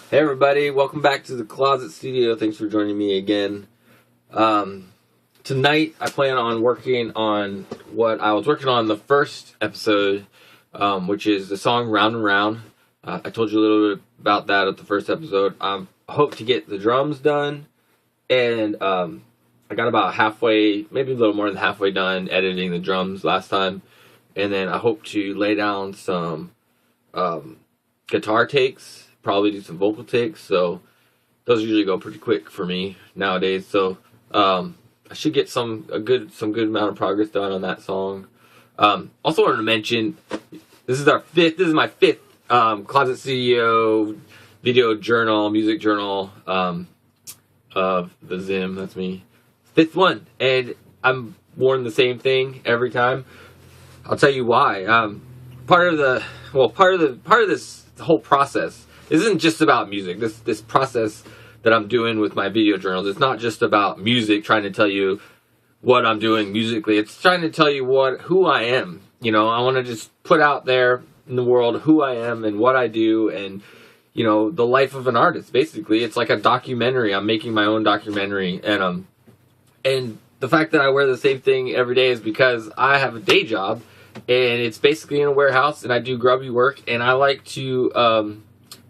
Hey everybody, welcome back to the Closet Studio. Thanks for joining me again. Tonight I plan on working on what I was working on the first episode, which is the song Round and Round. I told you a little bit about that at the first episode. I hope to get the drums done, and I got about halfway, maybe a little more than halfway done editing the drums last time. And then I hope to lay down some guitar takes, probably do some vocal takes, so those usually go pretty quick for me nowadays. So I should get some good amount of progress done on that song. Also wanted to mention this is my fifth Closet Studio video journal, music journal of the Zim. That's me, fifth one, and I'm worn the same thing every time. I'll tell you why. Part of this whole process isn't just about music. This process that I'm doing with my video journals, it's not just about music, trying to tell you what I'm doing musically. It's trying to tell you who I am. You know, I want to just put out there in the world who I am and what I do, and you know, the life of an artist. Basically, it's like a documentary. I'm making my own documentary, and the fact that I wear the same thing every day is because I have a day job, and it's basically in a warehouse, and I do grubby work, and I like to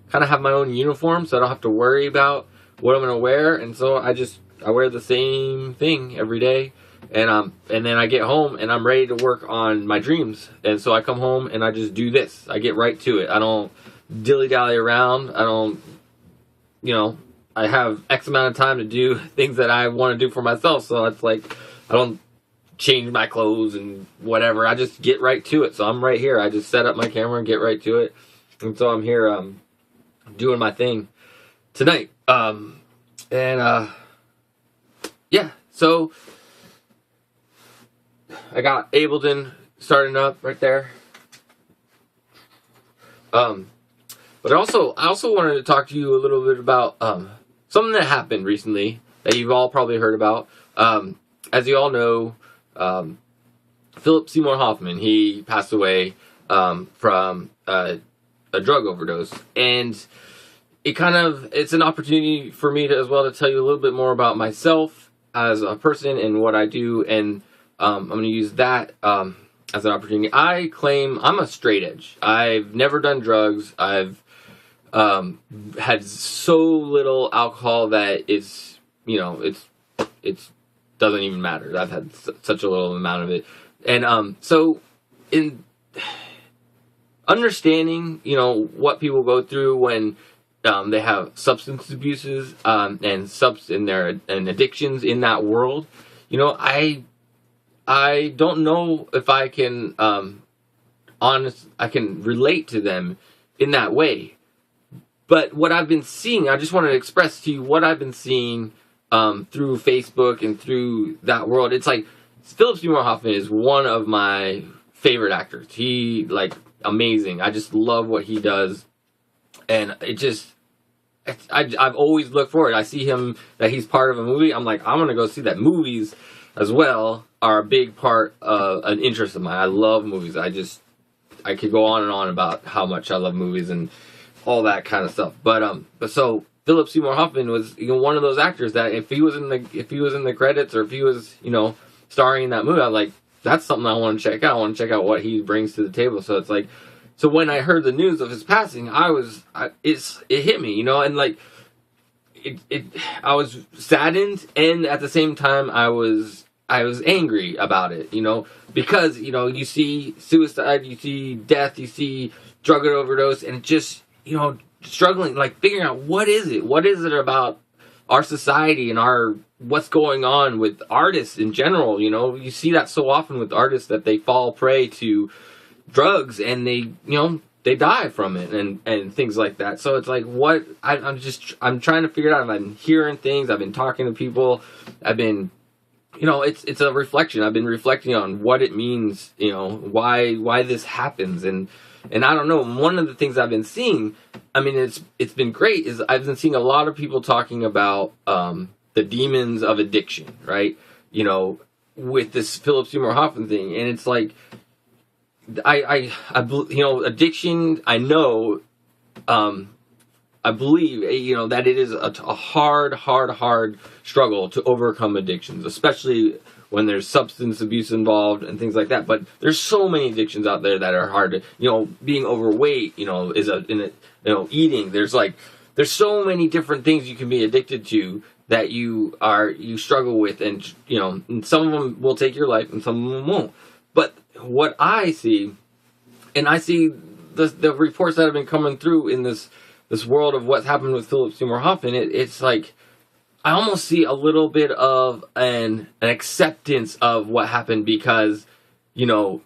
kind of have my own uniform, so I don't have to worry about what I'm going to wear, and so I wear the same thing every day, and then I get home, and I'm ready to work on my dreams, and so I come home, and I just do this. I get right to it. I don't dilly-dally around. I don't, I have X amount of time to do things that I want to do for myself, so it's like, I don't change my clothes and whatever. I just get right to it. So I'm right here. I just set up my camera and get right to it, and so I'm here doing my thing tonight. Yeah, so I got Ableton starting up right there. But I also wanted to talk to you a little bit about something that happened recently that you've all probably heard about. As you all know, Philip Seymour Hoffman, he passed away from a drug overdose, and it's an opportunity for me as well to tell you a little bit more about myself as a person and what I do, and I'm going to use that as an opportunity. I claim I'm a straight edge. I've never done drugs. I've had so little alcohol that it's doesn't even matter. I've had such a little amount of it, and so in understanding, what people go through when they have substance abuses and addictions in that world, I don't know if I can I can relate to them in that way. But what I've been seeing, I just want to express to you what I've been seeing through Facebook and through that world. It's like Philip Seymour Hoffman is one of my favorite actors. He amazing. I just love what he does, and I've always looked forward. I see him that he's part of a movie. I'm like, I'm gonna go see that. Movies as well are a big part of an interest of mine. I love movies. I could go on and on about how much I love movies and all that kind of stuff. But so Philip Seymour Hoffman was one of those actors that if he was in the credits, or if he was starring in that movie, I'm like, that's something I want to check out. I want to check out what he brings to the table. So it's like, so when I heard the news of his passing, it hit me, and I was saddened, and at the same time I was angry about it, because you see suicide, you see death, you see drug overdose, and just struggling, figuring out what is it about our society and what's going on with artists in general. You see that so often with artists, that they fall prey to drugs and they die from it and things like that. So it's like, what I'm trying to figure it out. I've been hearing things, I've been talking to people, I've been it's a reflection. I've been reflecting on what it means, why this happens, and I don't know. One of the things I've been seeing, it's been great, is I've been seeing a lot of people talking about the demons of addiction, right? With this Philip Seymour Hoffman thing, and it's like, I addiction, I know I believe, that it is a hard struggle to overcome addictions, especially when there's substance abuse involved and things like that. But there's so many addictions out there that are hard to, being overweight, eating. There's so many different things you can be addicted to that you struggle with, and some of them will take your life and some of them won't. But what I see, and I see the reports that have been coming through in this world of what's happened with Philip Seymour Hoffman, it's like I almost see a little bit of an acceptance of what happened, because you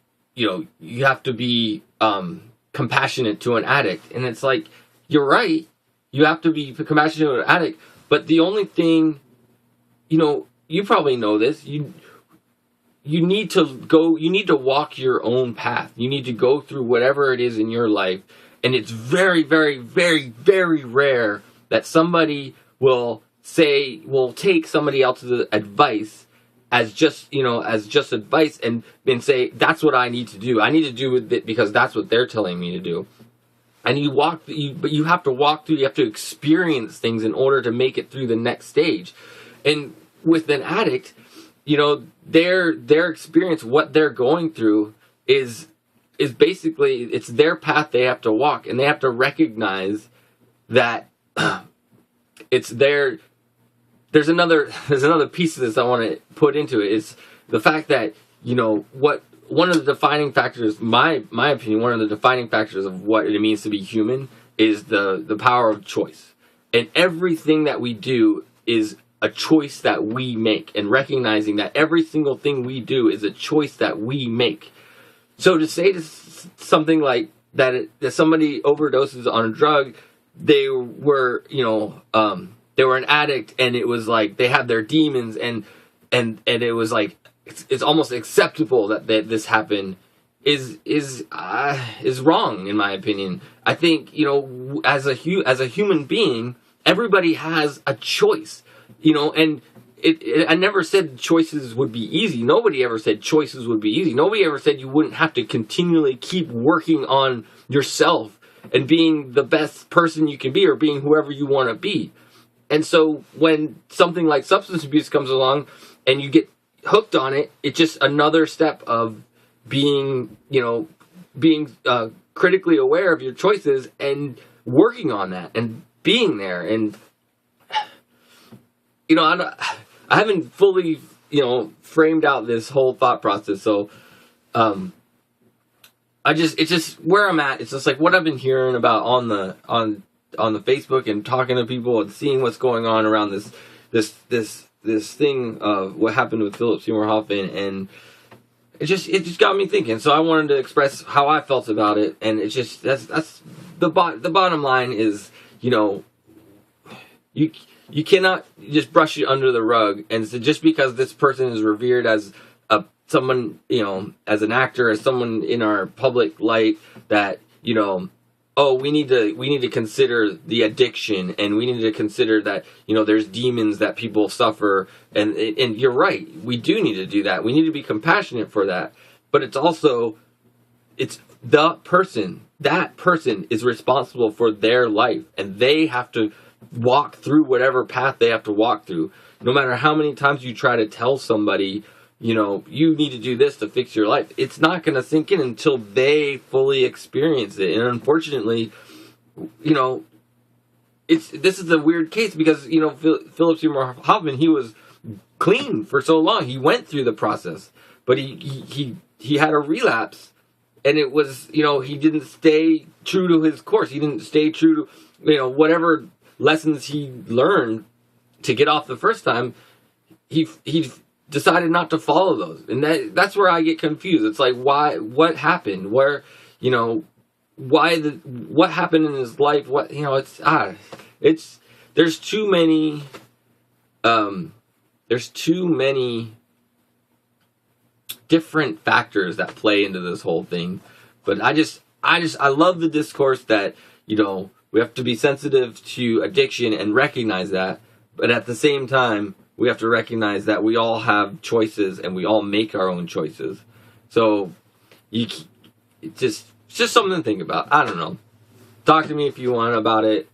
have to be compassionate to an addict, and it's like, you're right, you have to be compassionate to an addict, but the only thing, you probably know this, you need to walk your own path. You need to go through whatever it is in your life. And it's very, very, very, very rare that somebody will take somebody else's advice as just advice and say, that's what I need to do. I need to do it because that's what they're telling me to do. And but you have to walk through, you have to experience things in order to make it through the next stage. And with an addict, their experience, what they're going through is basically, it's their path they have to walk, and they have to recognize that it's their. There's another piece of this I want to put into it, is the fact that one of the defining factors, my opinion, one of the defining factors of what it means to be human is the power of choice, and everything that we do is a choice that we make, and recognizing that every single thing we do is a choice that we make. So to say something like that somebody overdoses on a drug, they were an addict, and it was like they had their demons, and it was like it's almost acceptable that this happened, is wrong, in my opinion. I think as a human being, everybody has a choice. And I never said choices would be easy. Nobody ever said choices would be easy. Nobody ever said you wouldn't have to continually keep working on yourself and being the best person you can be, or being whoever you want to be. And so when something like substance abuse comes along and you get hooked on it, it's just another step of being critically aware of your choices and working on that and being there. And I haven't fully, framed out this whole thought process. So, it's just where I'm at. It's just like what I've been hearing about on the Facebook, and talking to people and seeing what's going on around this thing of what happened with Philip Seymour Hoffman, and it just got me thinking. So I wanted to express how I felt about it, and it's just that's the bottom line is, you cannot just brush it under the rug, and so just because this person is revered as someone, as an actor, as someone in our public light, that we need to consider the addiction, and we need to consider that there's demons that people suffer, and you're right, we do need to do that. We need to be compassionate for that, but it's also the person. That person is responsible for their life, and they have to walk through whatever path they have to walk through. No matter how many times you try to tell somebody, you need to do this to fix your life, it's not going to sink in until they fully experience it. And unfortunately, this is a weird case, because Philip Seymour Hoffman, he was clean for so long. He went through the process, but he had a relapse, and it was he didn't stay true to his course. He didn't stay true to whatever lessons he learned to get off the first time. He decided not to follow those, and that's where I get confused. It's like, why? What happened? Where? What happened in his life? What? There's too many. There's too many different factors that play into this whole thing. But I love the discourse that we have to be sensitive to addiction and recognize that, but at the same time, we have to recognize that we all have choices, and we all make our own choices. So, it's just something to think about. I don't know. talk to me if you want about it.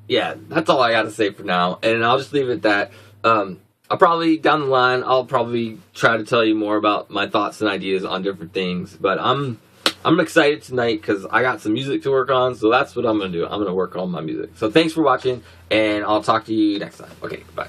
Yeah, that's all I got to say for now, and I'll just leave it at that. I'll probably down the line, I'll probably try to tell you more about my thoughts and ideas on different things. But I'm excited tonight because I got some music to work on, so that's what I'm gonna do. I'm gonna work on my music. So thanks for watching, and I'll talk to you next time. Okay, bye.